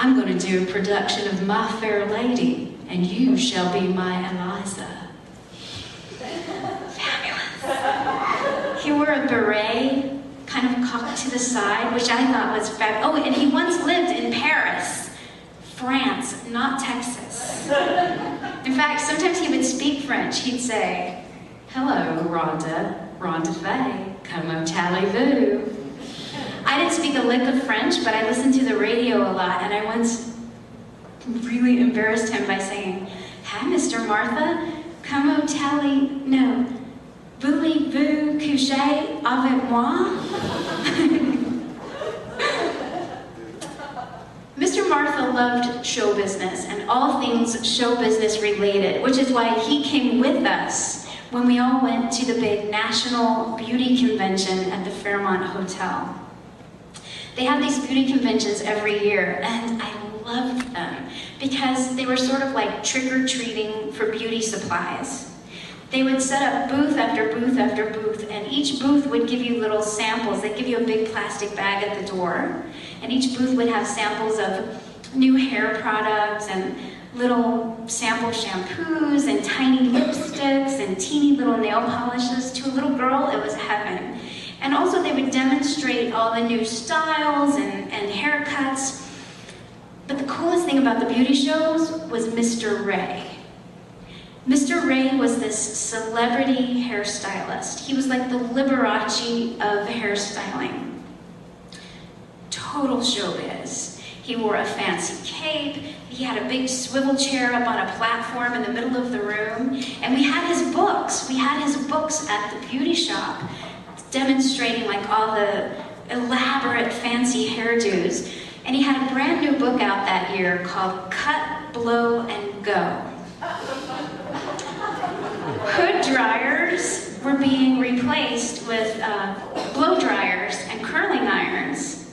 I'm going to do a production of My Fair Lady, and you shall be my Eliza. Fabulous. He wore a beret, kind of cocked to the side, which I thought was fabulous. Oh, and he once lived in Paris, France, not Texas. In fact, sometimes he would speak French. He'd say, "Hello, Rhonda Faye, comment allez-vous?" I didn't speak a lick of French, but I listened to the radio a lot, and I once really embarrassed him by saying, "Hi, Mr. Martha, comment allez, no, voulez-vous coucher avec moi?" Mr. Martha loved show business and all things show business related, which is why he came with us when we all went to the big National Beauty Convention at the Fairmont Hotel. They have these beauty conventions every year, and I loved them because they were sort of like trick-or-treating for beauty supplies. They would set up booth after booth after booth, and each booth would give you little samples. They'd give you a big plastic bag at the door, and each booth would have samples of new hair products and little sample shampoos and tiny lipsticks and teeny little nail polishes. To a little girl, it was heaven. And also they would demonstrate all the new styles and haircuts. But the coolest thing about the beauty shows was Mr. Ray. Mr. Ray was this celebrity hairstylist. He was like the Liberace of hairstyling. Total showbiz. He wore a fancy cape. He had a big swivel chair up on a platform in the middle of the room. And we had his books. We had his books at the beauty shop, demonstrating like all the elaborate fancy hairdos. And he had a brand new book out that year called Cut, Blow, and Go. Hood dryers were being replaced with blow dryers and curling irons.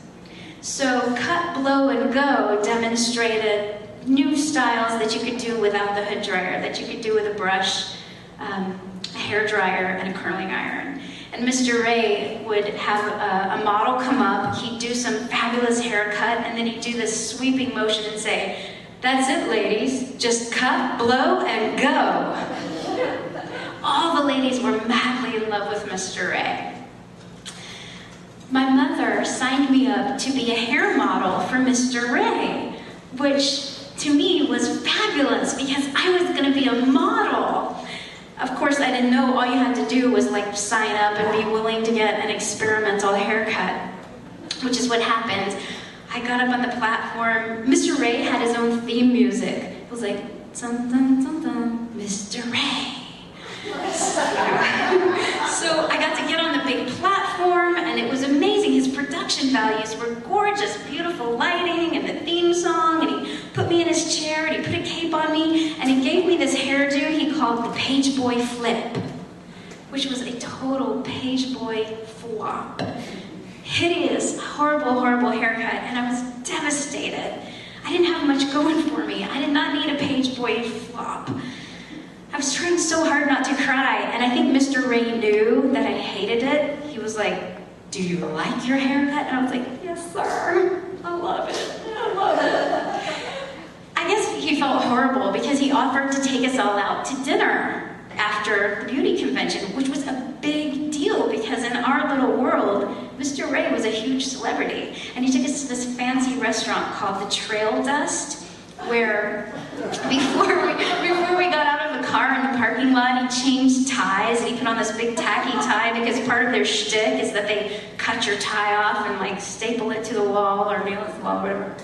So Cut, Blow, and Go demonstrated new styles that you could do without the hood dryer, that you could do with a brush, a hair dryer, and a curling iron. And Mr. Ray would have a model come up, he'd do some fabulous haircut, and then he'd do this sweeping motion and say, "That's it, ladies, just cut, blow, and go." All the ladies were madly in love with Mr. Ray. My mother signed me up to be a hair model for Mr. Ray, which to me was fabulous because I was going to be a model. Of course, I didn't know all you had to do was like sign up and be willing to get an experimental haircut, which is what happened. I got up on the platform. Mr. Ray had his own theme music. It was like, dun, dun, dun, dun, Mr. Ray. So I got to get on the big platform, and it was amazing. His production values were gorgeous, beautiful lighting and the theme song, and he put me in his chair, and he put a cape on me, and he gave me this hairdo he called the Page Boy Flip, which was a total Page Boy flop. Hideous, horrible, horrible haircut, and I was devastated. I didn't have much going for me. I did not need a Page Boy flop. I was trying so hard not to cry, and I think Mr. Ray knew that I hated it. He was like, "Do you like your haircut?" And I was like, "Yes, sir. I love it. I love it." I guess he felt horrible because he offered to take us all out to dinner after the beauty convention, which was a big deal because in our little world, Mr. Ray was a huge celebrity. And he took us to this fancy restaurant called the Trail Dust, where before we got out of the car in the parking lot, he changed ties, and he put on this big tacky tie because part of their shtick is that they cut your tie off and like staple it to the wall or nail it to the wall or whatever.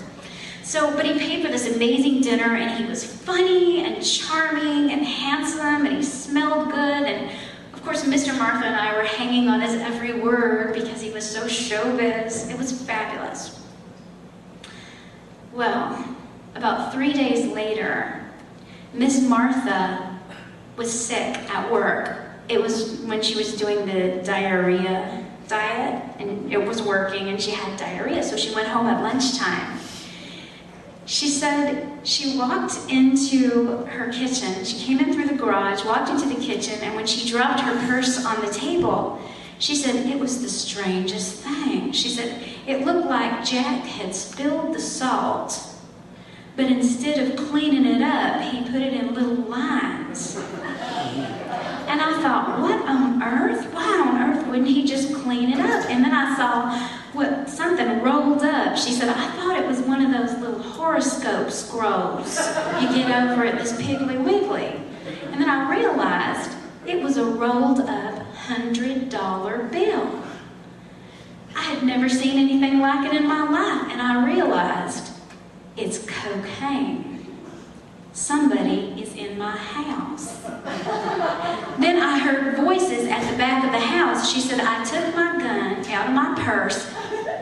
So, but he paid for this amazing dinner, and he was funny and charming and handsome, and he smelled good, and of course Mr. Martha and I were hanging on his every word because he was so showbiz. It was fabulous. Well, about 3 days later, Miss Martha was sick at work. It was when she was doing the diarrhea diet, and it was working, and she had diarrhea, so she went home at lunchtime. She said she walked into her kitchen. She came in through the garage, walked into the kitchen, and when she dropped her purse on the table, she said it was the strangest thing. She said it looked like Jack had spilled the salt but instead of cleaning it up, he put it in little lines. And I thought, what on earth? Why on earth wouldn't he just clean it up? And then I saw something rolled up. She said, I thought it was one of those little horoscope scrolls you get over at this Piggly Wiggly. And then I realized it was a rolled up $100 bill. I had never seen anything like it in my life, and I realized it's cocaine. Somebody is in my house. Then I heard voices at the back of the house. She said, I took my gun out of my purse.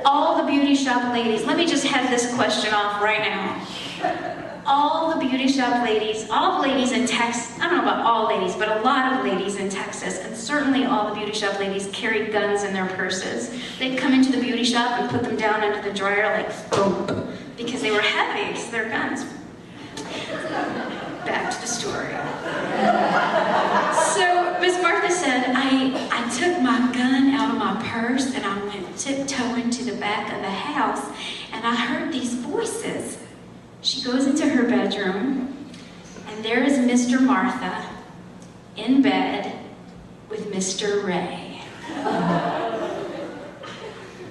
All the beauty shop ladies, let me just have this question off right now. All the beauty shop ladies, all the ladies in Texas, I don't know about all ladies, but a lot of ladies in Texas, and certainly all the beauty shop ladies carry guns in their purses. They'd come into the beauty shop and put them down under the dryer like thump, because they were heavy, because they're guns. Back to the story. So Miss Martha said, I took my gun out of my purse and I went tiptoeing to the back of the house, and I heard these voices. She goes into her bedroom, and there is Mr. Martha in bed with Mr. Ray.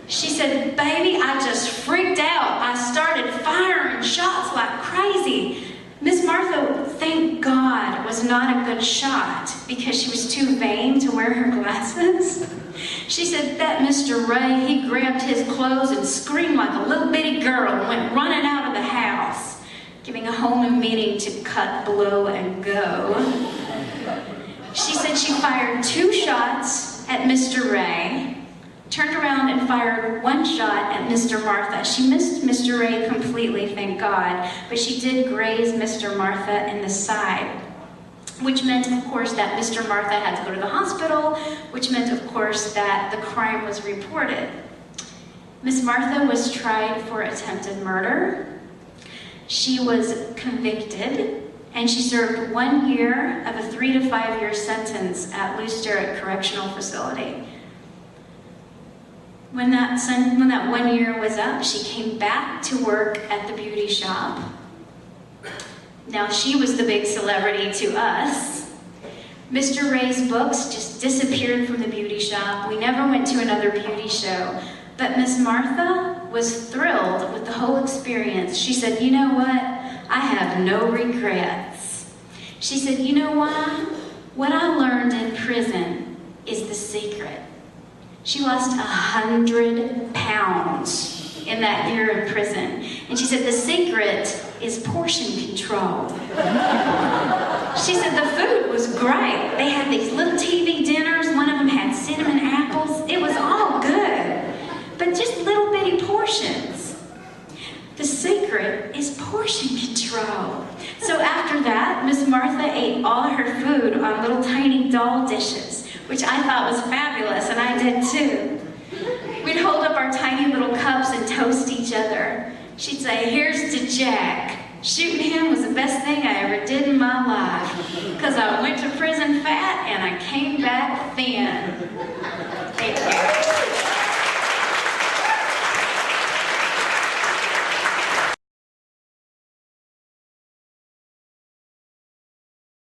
She said, baby, I just freaked out. I started firing shots like crazy. Miss Martha, thank God, was not a good shot because she was too vain to wear her glasses. She said that Mr. Ray, he grabbed his clothes and screamed like a little bitty girl and went running out of the house, giving a whole new meaning to cut, blow, and go. She said she fired 2 shots at Mr. Ray, turned around and fired 1 shot at Mr. Martha. She missed Mr. Ray completely, thank God, but she did graze Mr. Martha in the side, which meant, of course, that Mr. Martha had to go to the hospital, which meant, of course, that the crime was reported. Miss Martha was tried for attempted murder. She was convicted, and she served 1 year of a 3 to 5 year sentence at Louis-Sterrett Correctional Facility. When that 1 year was up, she came back to work at the beauty shop. Now she was the big celebrity to us. Mr. Ray's books just disappeared from the beauty shop. We never went to another beauty show. But Miss Martha was thrilled with the whole experience. She said, you know what? I have no regrets. She said, you know what? What I learned in prison is the secret. She lost 100 pounds in that year in prison. And she said the secret is portion control. She said the food was great. They had these little TV dinners. One of them had cinnamon apples. It was all good, but just little bitty portions. The secret is portion control. So after that, Miss Martha ate all her food on little tiny doll dishes, which I thought was fabulous, and I did too. We'd hold up our tiny little cups and toast each other. She'd say, here's to Jack. Shooting him was the best thing I ever did in my life, because I went to prison fat and I came back thin.